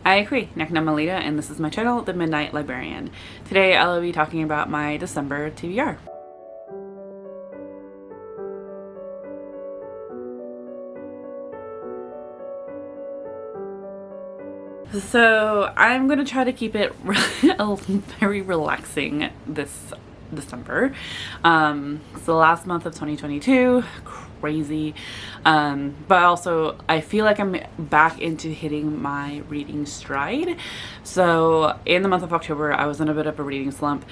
I agree, Malita, and this is my channel, The Midnight Librarian. Today I'll be talking about my December TBR. So I'm going to try to keep it very relaxing this December. It's the last month of 2022, crazy, but also I feel like I'm back into hitting my reading stride. So in the month of October I was in a bit of a reading slump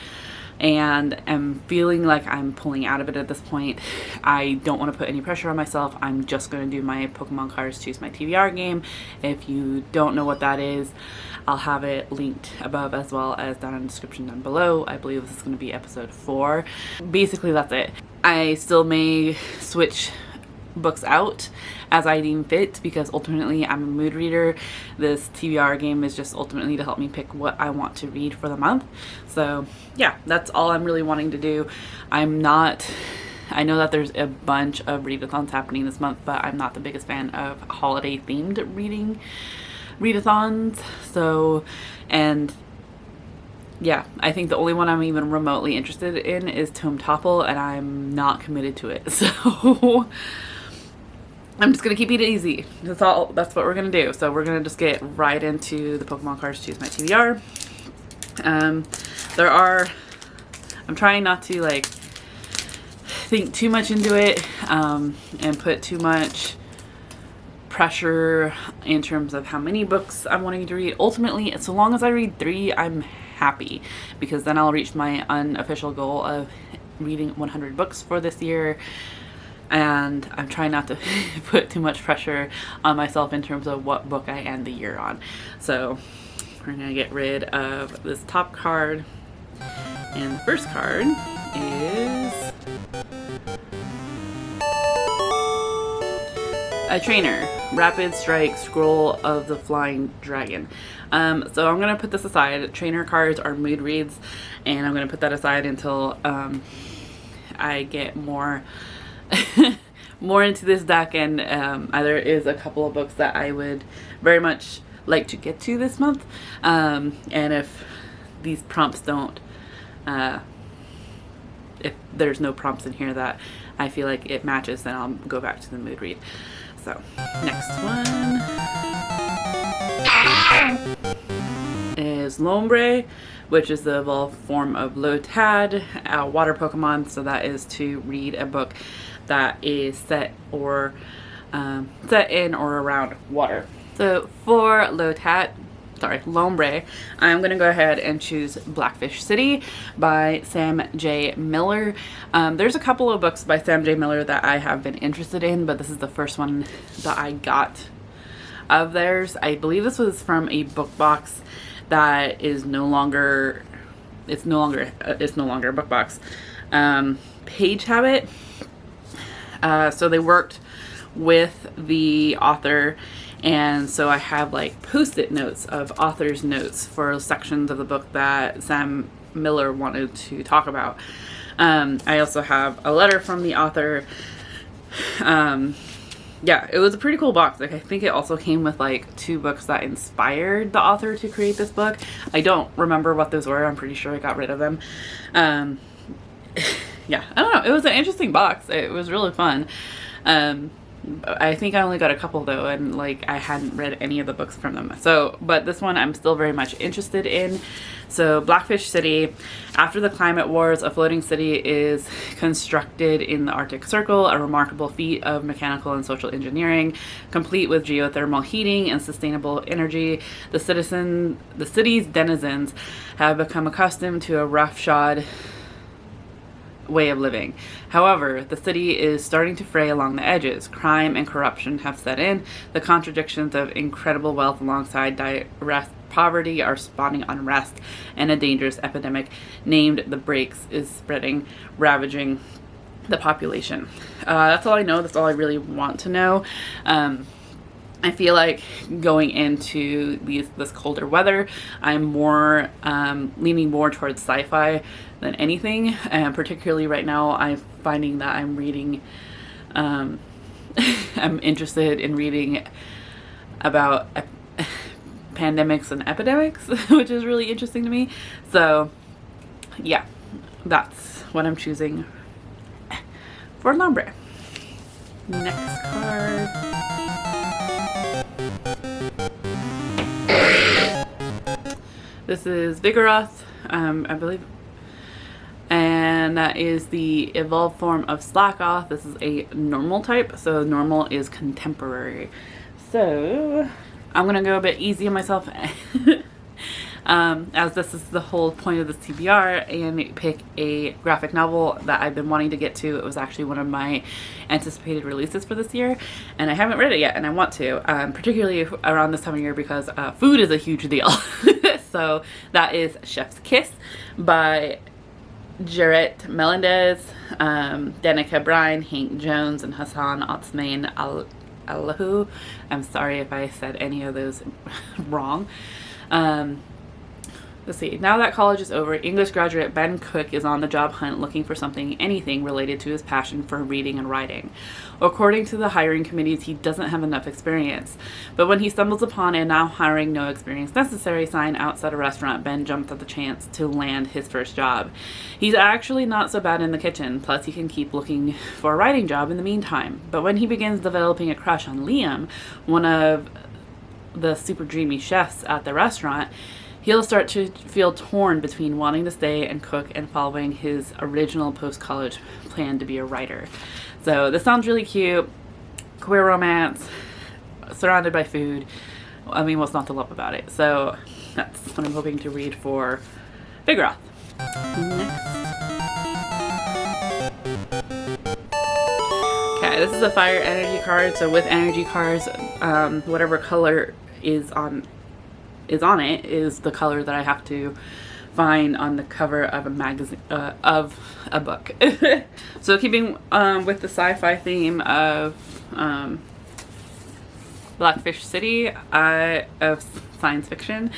and am feeling like I'm pulling out of it at this point. I don't want to put any pressure on myself. I'm just going to do my Pokemon Cards Choose My TBR game. If you don't know what that is, I'll have it linked above as well as down in the description down below. I believe this is going to be episode 4. Basically that's it. I still may switch books out as I deem fit because ultimately I'm a mood reader. This TBR game is just ultimately to help me pick what I want to read for the month. So yeah, that's all I'm really wanting to do. I know that there's a bunch of readathons happening this month, but I'm not the biggest fan of holiday themed readathons. So, and yeah, I think the only one I'm even remotely interested in is Tome Topple, and I'm not committed to it. So I'm just gonna keep it easy. That's what we're gonna do. So we're gonna just get right into the Pokemon Cards Choose My TBR. I'm trying not to like think too much into it and put too much pressure in terms of how many books I'm wanting to read. Ultimately, so long as I read 3, I'm happy, because then I'll reach my unofficial goal of reading 100 books for this year. And I'm trying not to put too much pressure on myself in terms of what book I end the year on. So we're gonna get rid of this top card, and the first card is a trainer, Rapid Strike, Scroll of the Flying Dragon. So I'm gonna put this aside. Trainer cards are mood reads, and I'm gonna put that aside until I get more into this deck, and there is a couple of books that I would very much like to get to this month, and if these prompts don't if there's no prompts in here that I feel like it matches, then I'll go back to the mood read. So next one is Lombre, which is the evolved form of Lotad, a water Pokemon. So that is to read a book that is set in or around water. So for Lombre, I'm going to go ahead and choose Blackfish City by Sam J. Miller. There's a couple of books by Sam J. Miller that I have been interested in, but this is the first one that I got of theirs. I believe this was from a book box that is no longer a book box. Page Habit. So they worked with the author, and so I have like post-it notes of author's notes for sections of the book that Sam Miller wanted to talk about. I also have a letter from the author. Yeah, it was a pretty cool box. Like, I think it also came with like 2 books that inspired the author to create this book. I don't remember what those were. I'm pretty sure I got rid of them. Yeah, I don't know. It was an interesting box. It was really fun. I think I only got a couple though, and like I hadn't read any of the books from them. So, but this one I'm still very much interested in. So Blackfish City. After the climate wars, a floating city is constructed in the Arctic Circle, a remarkable feat of mechanical and social engineering, complete with geothermal heating and sustainable energy. The city's denizens have become accustomed to a roughshod way of living. However, the city is starting to fray along the edges. Crime and corruption have set in. The contradictions of incredible wealth alongside direct poverty are spawning unrest, and a dangerous epidemic named the Breaks is spreading, ravaging the population. That's all I know. That's all I really want to know. I feel like going into this colder weather, I'm more leaning more towards sci-fi than anything, and particularly right now I'm finding that I'm reading I'm interested in reading about pandemics and epidemics, which is really interesting to me. So yeah, that's what I'm choosing for Lombre. Next card. This is Vigoroth, I believe, and that is the evolved form of Slackoth. This is a normal type, so normal is contemporary. So I'm gonna go a bit easy on myself, as this is the whole point of this TBR, and pick a graphic novel that I've been wanting to get to. It was actually one of my anticipated releases for this year, and I haven't read it yet, and I want to, particularly around this time of year, because food is a huge deal. So that is Chef's Kiss by Jarrett Melendez, Danica Brine, Hank Jones, and Hassan Otsmain Allahu. I'm sorry if I said any of those wrong. Let's see. Now that college is over, English graduate Ben Cook is on the job hunt looking for anything related to his passion for reading and writing. According to the hiring committees, he doesn't have enough experience. But when he stumbles upon a now hiring no experience necessary sign outside a restaurant, Ben jumps at the chance to land his first job. He's actually not so bad in the kitchen, plus he can keep looking for a writing job in the meantime. But when he begins developing a crush on Liam, one of the super dreamy chefs at the restaurant, he'll start to feel torn between wanting to stay and cook and following his original post-college plan to be a writer. So this sounds really cute. Queer romance, surrounded by food. I mean, what's not to love about it? So that's what I'm hoping to read for Vigoroth. Next. Okay, this is a fire energy card. So with energy cards, whatever color is on it is the color that I have to find on the cover of a magazine, of a book. So keeping with the sci-fi theme of Blackfish City, of science fiction,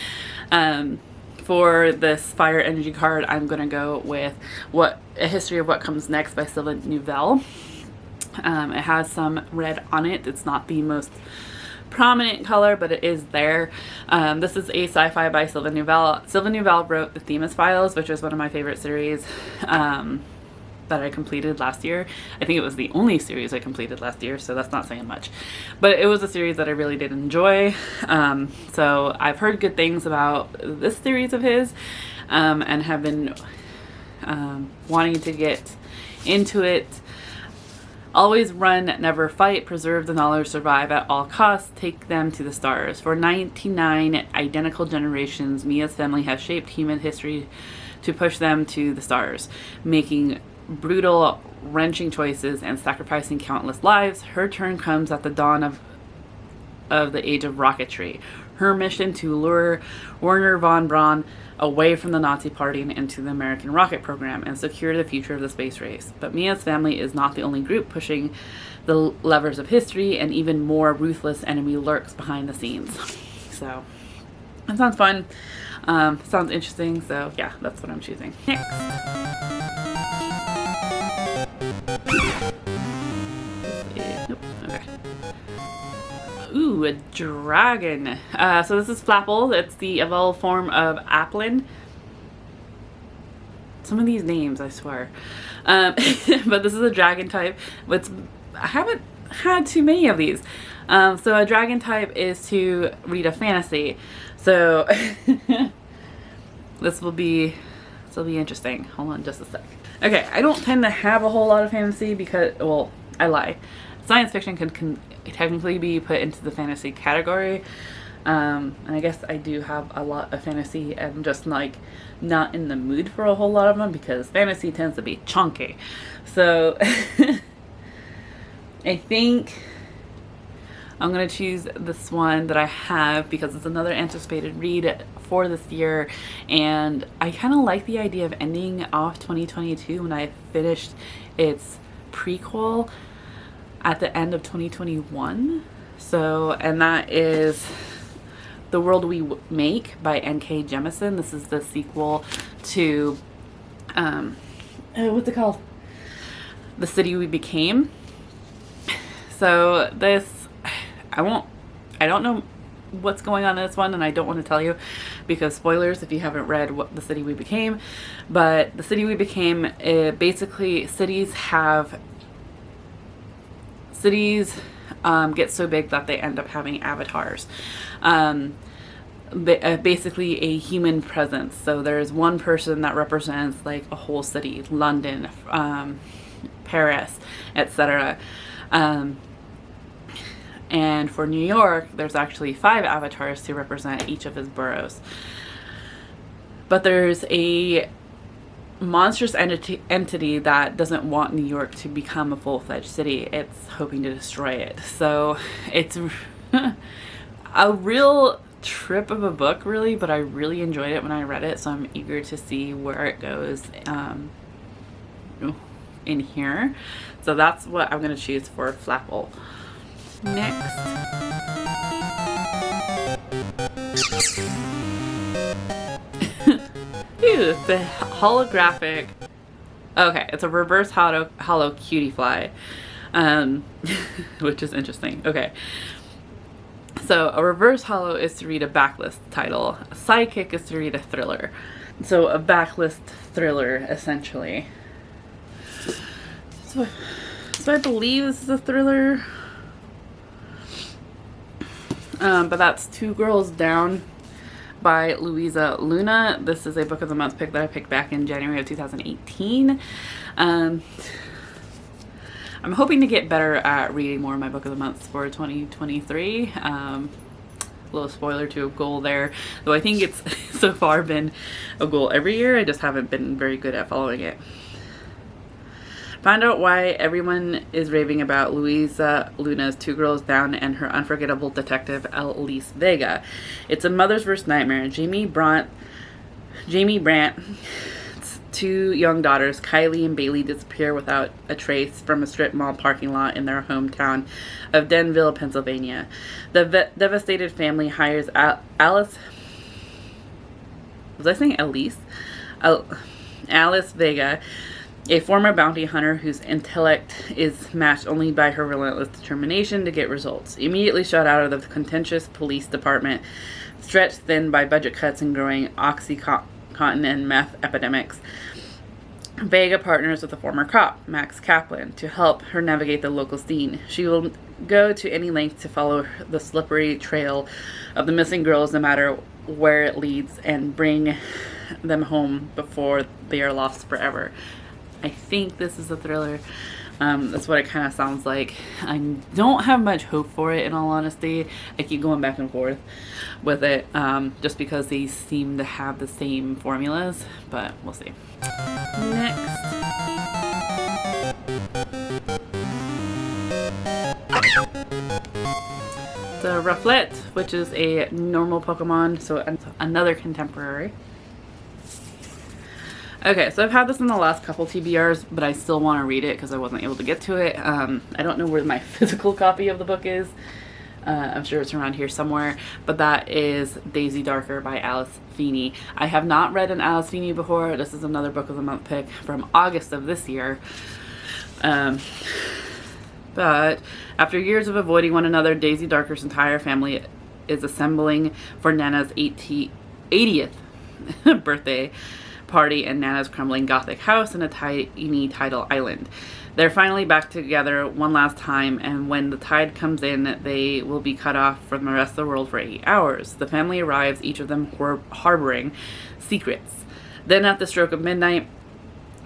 for this fire energy card, I'm gonna go with A History of What Comes Next by Sylvain Neuvel. It has some red on it. It's not the most prominent color, but it is there. This is a sci-fi by Sylvain Neuvel. Sylvain Neuvel wrote the Themis Files, which is one of my favorite series that I completed last year. I think it was the only series I completed last year, so that's not saying much. But it was a series that I really did enjoy. So I've heard good things about this series of his, and have been wanting to get into it. Always run, never fight, preserve the knowledge, survive at all costs, take them to the stars. For 99 identical generations, Mia's family has shaped human history to push them to the stars, making brutal, wrenching choices and sacrificing countless lives. Her turn comes at the dawn of the age of rocketry. Her mission to lure Werner von Braun away from the Nazi Party and into the American rocket program and secure the future of the space race. But Mia's family is not the only group pushing the levers of history. An even more ruthless enemy lurks behind the scenes. So that sounds fun. Sounds interesting. So yeah, that's what I'm choosing. Next. Nope. Okay. Ooh, a dragon. So this is Flapple. It's the evolved form of Applin. Some of these names, I swear. But this is a dragon type. I haven't had too many of these. So a dragon type is to read a fantasy. So this will be interesting. Hold on just a sec. Okay, I don't tend to have a whole lot of fantasy because, well, I lie. Science fiction can technically be put into the fantasy category. And I guess I do have a lot of fantasy. I'm just like not in the mood for a whole lot of them because fantasy tends to be chunky. So I think I'm going to choose this one that I have because it's another anticipated read for this year. And I kind of like the idea of ending off 2022 when I finished its prequel at the end of 2021. So, and that is The World We Make by N.K. Jemisin. This is the sequel to, what's it called? The City We Became. So this, I don't know what's going on in this one, and I don't want to tell you because spoilers if you haven't read what The City We Became. But The City We Became, basically cities get so big that they end up having avatars. Basically a human presence. So there's one person that represents like a whole city, London, Paris, etc. And for New York, there's actually 5 avatars to represent each of his boroughs. But there's a monstrous entity that doesn't want New York to become a full-fledged city. It's hoping to destroy it. So it's a real trip of a book, really, but I really enjoyed it when I read it, so I'm eager to see where it goes in here. So that's what I'm going to choose for Flapple. Next, ooh, the holographic. Okay, it's a reverse holo cutie fly, which is interesting. Okay, so a reverse holo is to read a backlist title. A sidekick is to read a thriller. So a backlist thriller, essentially. So I believe this is a thriller. But that's Two Girls Down by Louisa Luna. This is a book of the month pick that I picked back in January of 2018. I'm hoping to get better at reading more of my book of the months for 2023. A little spoiler to a goal there, though I think it's so far been a goal every year. I just haven't been very good at following it. Find out why everyone is raving about Louisa Luna's Two Girls Down and her unforgettable detective Elise Vega. It's a mother's worst nightmare. Jamie Brandt's 2 young daughters, Kylie and Bailey, disappear without a trace from a strip mall parking lot in their hometown of Denville, Pennsylvania. The devastated family hires Alice. Was I saying Elise? Alice Vega, a former bounty hunter whose intellect is matched only by her relentless determination to get results. Immediately shut out of the contentious police department, stretched thin by budget cuts and growing Oxycontin and meth epidemics, Vega partners with a former cop, Max Kaplan, to help her navigate the local scene. She will go to any length to follow the slippery trail of the missing girls, no matter where it leads, and bring them home before they are lost forever. I think this is a thriller. That's what it kind of sounds like. I don't have much hope for it, in all honesty. I keep going back and forth with it, just because they seem to have the same formulas, but we'll see. Next. The Rufflet, which is a normal Pokemon, so another contemporary. Okay, so I've had this in the last couple TBRs, but I still want to read it because I wasn't able to get to it. I don't know where my physical copy of the book is. I'm sure it's around here somewhere, but that is Daisy Darker by Alice Feeney. I have not read an Alice Feeney before. This is another book of the month pick from August of this year. But after years of avoiding one another, Daisy Darker's entire family is assembling for Nana's 80th birthday party in Nana's crumbling gothic house in a tiny tidal island. They're finally back together one last time, and when the tide comes in, they will be cut off from the rest of the world for 8 hours. The family arrives, each of them harboring secrets. Then at the stroke of midnight,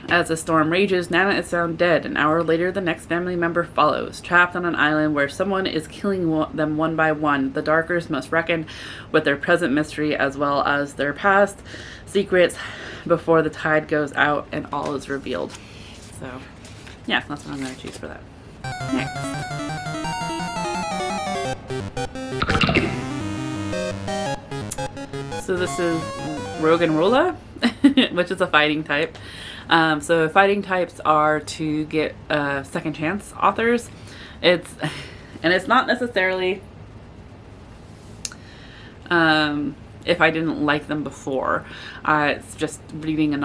as the storm rages, Nana is found dead. An hour later, the next family member follows. Trapped on an island where someone is killing them one by one, the Darkers must reckon with their present mystery as well as their past secrets before the tide goes out and all is revealed. So, yeah, that's what I'm going to choose for that. Next. So this is Rogue and Rolla, which is a fighting type. So fighting types are to get second chance authors. It's not necessarily if I didn't like them before. It's just reading an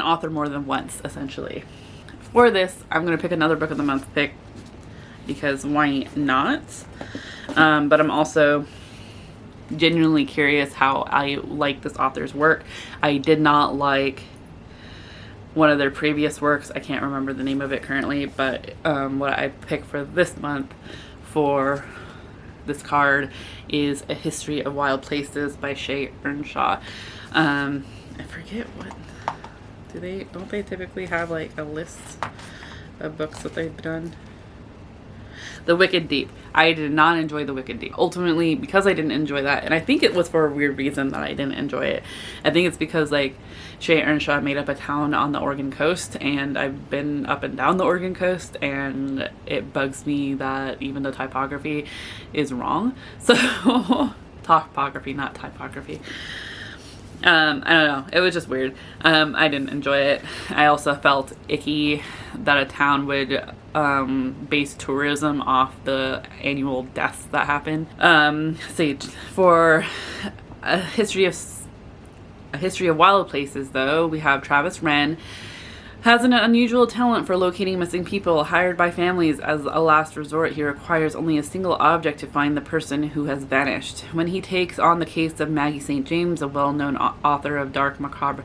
author more than once, essentially. For this, I'm going to pick another book of the month pick. because why not? But I'm also genuinely curious how I like this author's work. I did not like one of their previous works. I can't remember the name of it currently, but what I picked for this month for this card is A History of Wild Places by Shay Earnshaw. I forget what don't they typically have like a list of books that they've done? The Wicked Deep. I did not enjoy The Wicked Deep. Ultimately, because I didn't enjoy that, and I think it was for a weird reason that I didn't enjoy it. I think it's because like Shay Earnshaw made up a town on the Oregon coast, and I've been up and down the Oregon coast, and it bugs me that even the typography is wrong. So topography, not typography. I don't know. It was just weird. I didn't enjoy it. I also felt icky that a town would base tourism off the annual deaths that happen. See, for a history of wild places, though, we have Travis Wren has an unusual talent for locating missing people. Hired by families as a last resort, he requires only a single object to find the person who has vanished. When he takes on the case of Maggie St. James, a well-known author of dark, macabre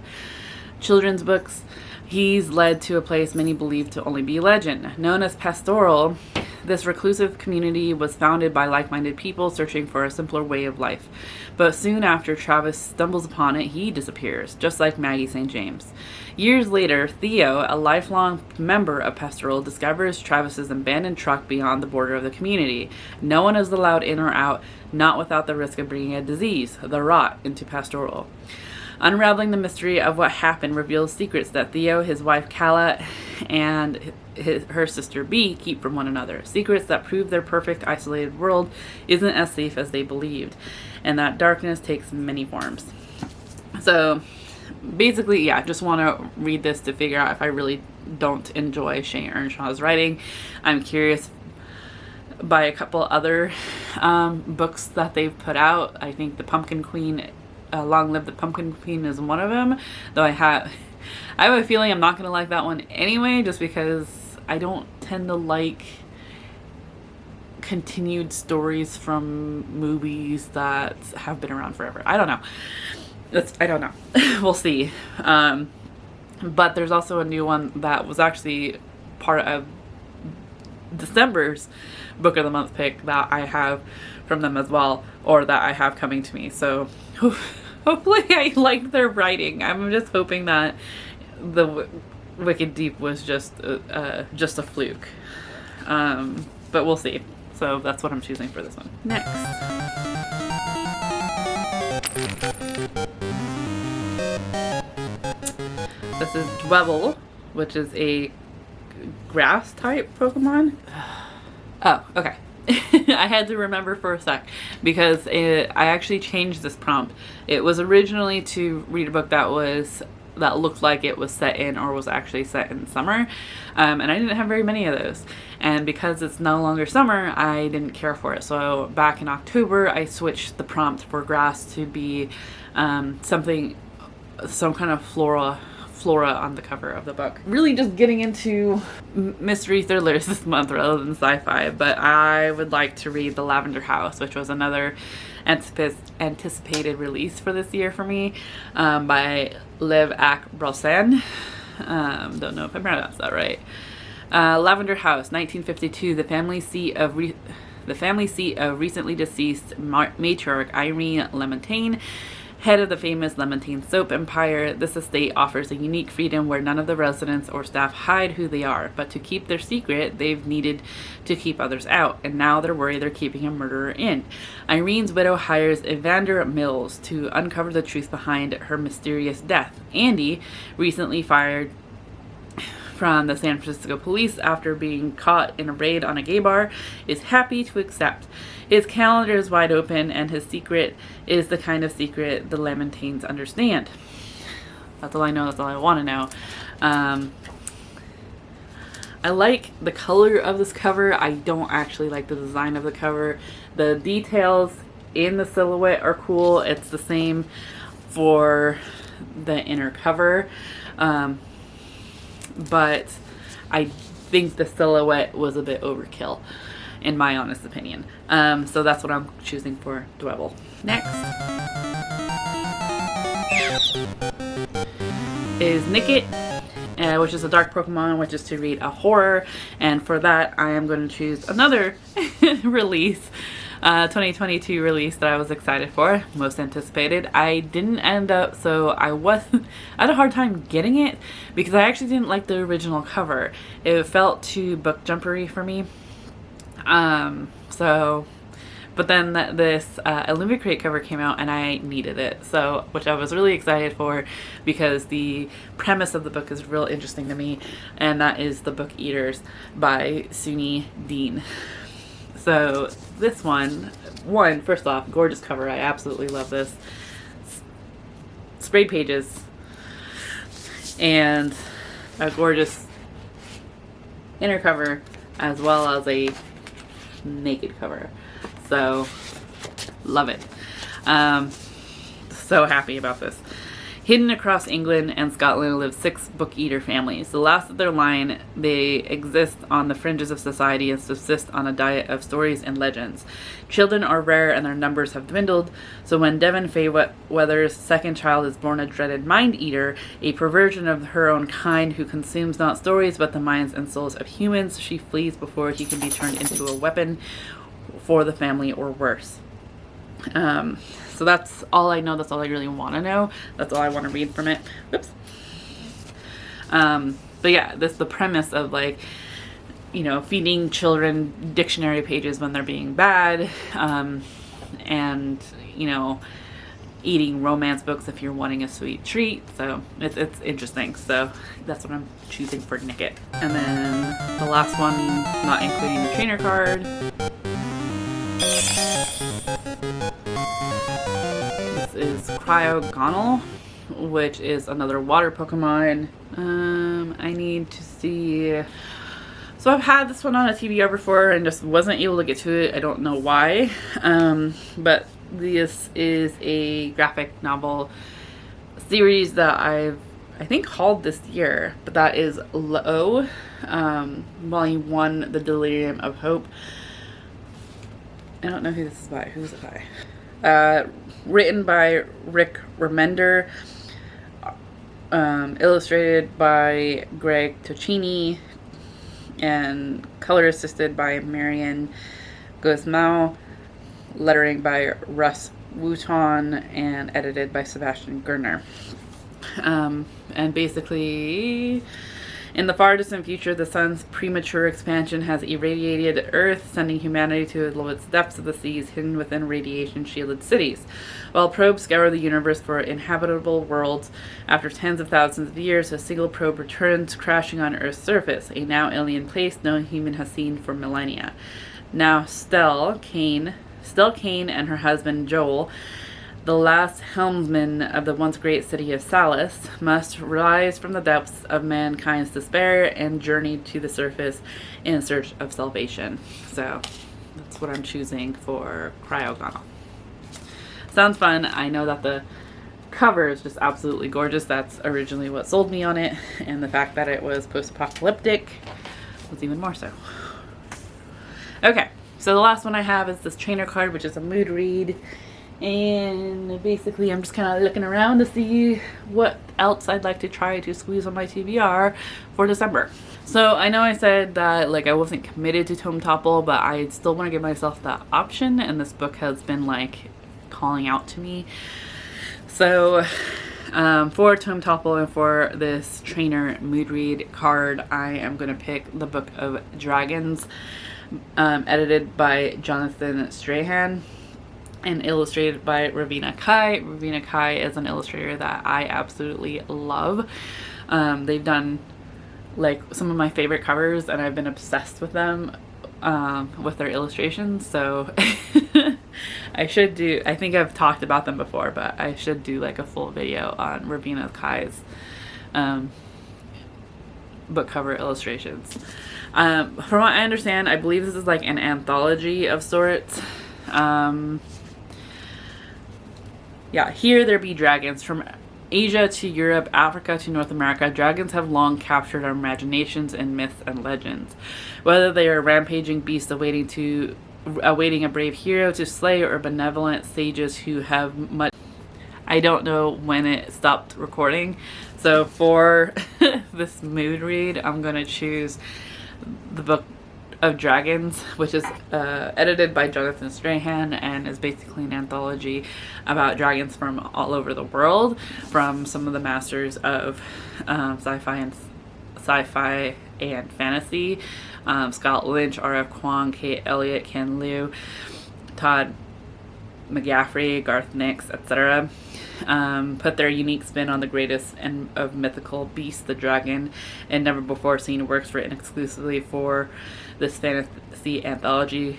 children's books, he's led to a place many believe to only be legend. Known as Pastoral, this reclusive community was founded by like-minded people searching for a simpler way of life. But soon after Travis stumbles upon it, he disappears, just like Maggie St. James. Years later, Theo, a lifelong member of Pastoral, discovers Travis's abandoned truck beyond the border of the community. No one is allowed in or out, not without the risk of bringing a disease, the rot, into Pastoral. Unraveling the mystery of what happened reveals secrets that Theo, his wife Calla, and her sister Bee keep from one another. Secrets that prove their perfect, isolated world isn't as safe as they believed, and that darkness takes many forms. So, basically, yeah, just want to read this to figure out if I really don't enjoy Shay Earnshaw's writing. I'm curious by a couple other books that they've put out. I think The Pumpkin Queen, Long Live the Pumpkin Queen is one of them, though I have a feeling I'm not going to like that one anyway, just because I don't tend to like continued stories from movies that have been around forever. I don't know. I don't know. We'll see. But there's also a new one that was actually part of December's Book of the Month pick that I have from them as well, or that I have coming to me. So hopefully I liked their writing. I'm just hoping that the Wicked Deep was just a fluke. But we'll see. So that's what I'm choosing for this one. Next. This is Dwebble, which is a grass type Pokemon. Oh, okay. I had to remember for a sec because I actually changed this prompt. It was originally to read a book that looked like it was set in or was actually set in summer, and I didn't have very many of those. And because it's no longer summer, I didn't care for it. So back in October, I switched the prompt for grass to be some kind of flora on the cover of the book. Really just getting into mystery thrillers this month rather than sci-fi, but I would like to read The Lavender House, which was another anticipated release for this year for me, by Liv Ak Brolsen. Don't know if I pronounced that right. Lavender House, 1952, the family seat of recently deceased matriarch Irene Lemontaine, head of the famous Lemontaine soap empire. This estate offers a unique freedom where none of the residents or staff hide who they are, but to keep their secret, they've needed to keep others out, and now they're worried they're keeping a murderer in. Irene's widow hires Evander Mills to uncover the truth behind her mysterious death. Andy, recently fired from the San Francisco police after being caught in a raid on a gay bar, is happy to accept. His calendar is wide open, and his secret is the kind of secret the Lemontaines understand. That's all I know. That's all I want to know. I like the color of this cover. I don't actually like the design of the cover. The details in the silhouette are cool. It's the same for the inner cover. But I think the silhouette was a bit overkill. in my honest opinion. So that's what I'm choosing for Dwebble. Next is Nickit, which is a dark Pokemon, which is to read a horror, and for that I am going to choose another release, 2022 release that I was excited for, most anticipated. I didn't end up, so I had a hard time getting it because I actually didn't like the original cover. It felt too book jumpery for me. But then this Olympic Crate cover came out and I needed it, so, which I was really excited for because the premise of the book is real interesting to me, and that is The Book Eaters by Suni Dean. So this one, first off, gorgeous cover. I absolutely love this. Sprayed pages and a gorgeous inner cover as well as a naked cover. So love it. So happy about this. Hidden across England and Scotland live 6 book eater families. The last of their line, they exist on the fringes of society and subsist on a diet of stories and legends. Children are rare and their numbers have dwindled, so when Devon Fayweather's second child is born a dreaded mind-eater, a perversion of her own kind who consumes not stories but the minds and souls of humans, she flees before he can be turned into a weapon for the family or worse. So that's all I know. That's all I really want to know. That's all I want to read from it. Whoops. But yeah, the premise of, like, you know, feeding children dictionary pages when they're being bad, and, you know, eating romance books if you're wanting a sweet treat. So it's interesting. So that's what I'm choosing for Nickit. And then the last one, not including the trainer card, is Cryogonal, which is another water Pokemon. I need to see. So I've had this one on a TBR before and just wasn't able to get to it. I don't know why. But this is a graphic novel series that I think hauled this year, but that is Lo, Volume 1, The Delirium of Hope. I don't know who this is by. Who's it by? Written by Rick Remender, illustrated by Greg Tocchini, and color assisted by Marian Guzmao, lettering by Russ Wooton, and edited by Sebastian Gerner. And basically, in the far distant future, the sun's premature expansion has irradiated Earth, sending humanity to the lowest depths of the seas hidden within radiation-shielded cities. While probes scour the universe for inhabitable worlds, after tens of thousands of years, a single probe returns crashing on Earth's surface, a now alien place no human has seen for millennia. Now Stell Kane and her husband Joel, the last helmsman of the once great city of Salis, must rise from the depths of mankind's despair and journey to the surface in search of salvation. So that's what I'm choosing for Cryogonal. Sounds fun. I know that the cover is just absolutely gorgeous. That's originally what sold me on it, and the fact that it was post-apocalyptic was even more so. Okay, so the last one I have is this trainer card, which is a mood read. And basically I'm just kind of looking around to see what else I'd like to try to squeeze on my TBR for December. So I know I said that, like, I wasn't committed to Tome Topple, but I still want to give myself that option, and this book has been, like, calling out to me. So for Tome Topple and for this trainer mood read card, I am going to pick the Book of Dragons, edited by Jonathan Strahan and illustrated by Ravina Kai. Ravina Kai is an illustrator that I absolutely love. They've done, like, some of my favorite covers, and I've been obsessed with them, with their illustrations. So I think I've talked about them before, but I should do, like, a full video on Ravina Kai's book cover illustrations. From what I understand, I believe this is like an anthology of sorts. Yeah, Here There Be Dragons, from Asia to Europe, Africa to North America, dragons have long captured our imaginations in myths and legends. Whether they are rampaging beasts awaiting a brave hero to slay, or benevolent sages who have much... I don't know when it stopped recording. So for this mood read, I'm going to choose the Book of Dragons, which is edited by Jonathan Strahan and is basically an anthology about dragons from all over the world, from some of the masters of sci-fi and fantasy. Scott Lynch, R.F. Kuang, Kate Elliott, Ken Liu, Todd McGaffrey, Garth Nix, etc. Put their unique spin on the greatest of mythical beasts, the dragon, and never before seen works written exclusively for this fantasy anthology.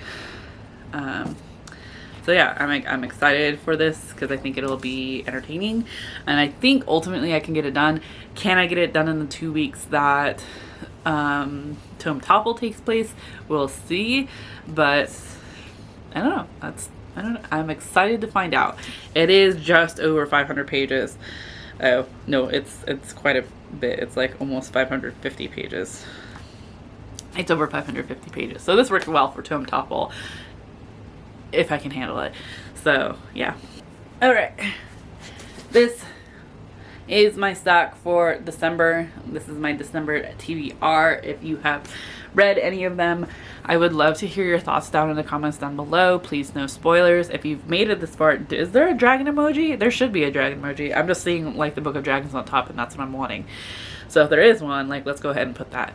So yeah, I'm excited for this because I think it'll be entertaining, and I think ultimately I can get it done. Can I get it done in the 2 weeks that Tome Topple takes place? We'll see, but I don't know. I don't know. I'm excited to find out. It is just over 500 pages. Oh no, it's quite a bit. It's like almost 550 pages. It's over 550 pages. So this works well for Tome Topple if I can handle it. So yeah. All right. This is my stock for December. This is my December TBR. If you have read any of them, I would love to hear your thoughts down in the comments down below. Please, no spoilers. If you've made it this far, is there a dragon emoji? There should be a dragon emoji. I'm just seeing like the Book of Dragons on top, and that's what I'm wanting. So if there is one, like, let's go ahead and put that.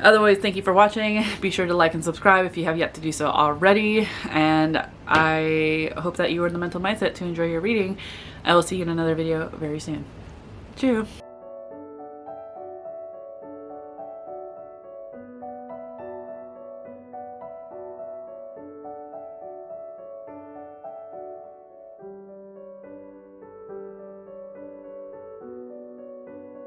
Otherwise, thank you for watching. Be sure to like and subscribe if you have yet to do so already. And I hope that you are in the mental mindset to enjoy your reading. I will see you in another video very soon. Cheers.